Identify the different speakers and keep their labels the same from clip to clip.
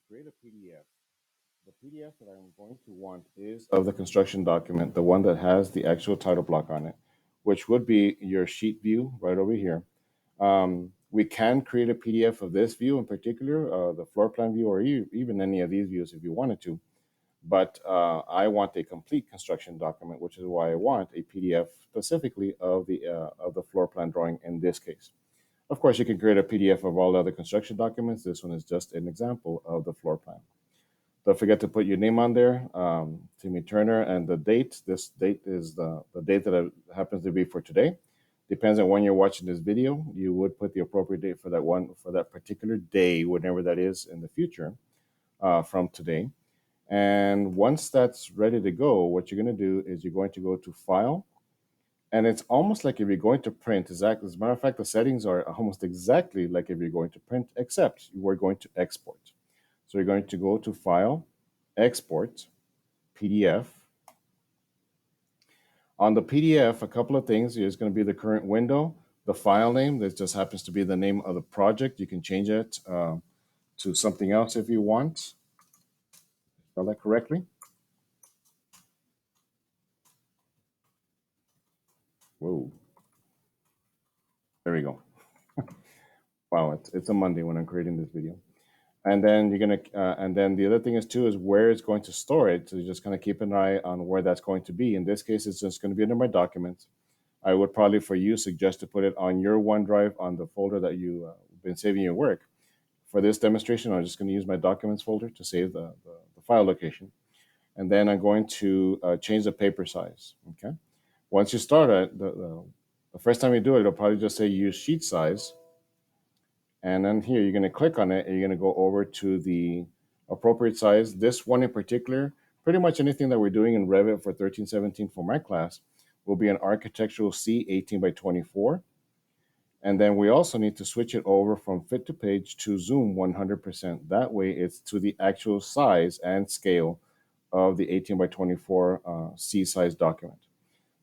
Speaker 1: create a PDF. The PDF that I'm going to want is of the construction document, the one that has the actual title block on it, which would be your sheet view right over here. We can create a PDF of this view in particular, the floor plan view, or even any of these views if you wanted to. But I want a complete construction document, which is why I want a PDF specifically of the floor plan drawing in this case. Of course, you can create a PDF of all the other construction documents. This one is just an example of the floor plan. Don't forget to put your name on there, Timmy Turner, and the date. This date is the date that it happens to be for today. Depends on when you're watching this video. You would put the appropriate date for that one, for that particular day, whenever that is in the future from today. And once that's ready to go, what you're going to do is you're going to go to File. And it's almost like if you're going to print, exactly. As a matter of fact, the settings are almost exactly like if you're going to print, except you are going to export. So you're going to go to File, Export, PDF. On the PDF, a couple of things. There's going to be the current window, the file name. That just happens to be the name of the project. You can change it to something else if you want. Spell that correctly. Whoa. There we go. Wow, it's a Monday when I'm creating this video. And then you're gonna, and then the other thing is too is where it's going to store it. So you just kind of keep an eye on where that's going to be. In this case, it's just going to be under my documents. I would probably, for you, suggest to put it on your OneDrive on the folder that you've been saving your work. For this demonstration, I'm just going to use my documents folder to save the file location. And then I'm going to change the paper size. Okay. Once you start it, the first time you do it, it'll probably just say use sheet size. And then here, you're going to click on it and you're going to go over to the appropriate size. This one in particular, pretty much anything that we're doing in Revit for 1317 for my class will be an architectural C 18 by 24. And then we also need to switch it over from fit to page to zoom 100%. That way it's to the actual size and scale of the 18 by 24 C size document.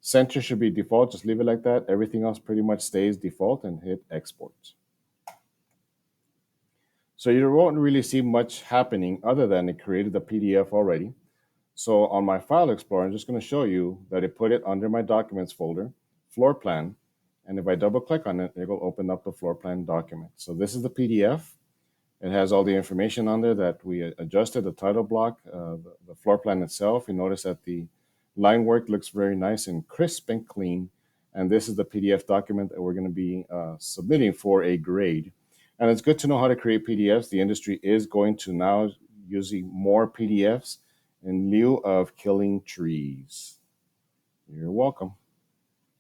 Speaker 1: Center should be default, just leave it like that. Everything else pretty much stays default and hit export. So you won't really see much happening other than it created the PDF already. So on my File Explorer, I'm just going to show you that it put it under my Documents folder, Floor Plan. And if I double click on it, it will open up the floor plan document. So this is the PDF. It has all the information on there that we adjusted, the title block, the floor plan itself. You notice that the line work looks very nice and crisp and clean. And this is the PDF document that we're going to be submitting for a grade. And it's good to know how to create PDFs. The industry is going to now using more PDFs in lieu of killing trees. You're welcome.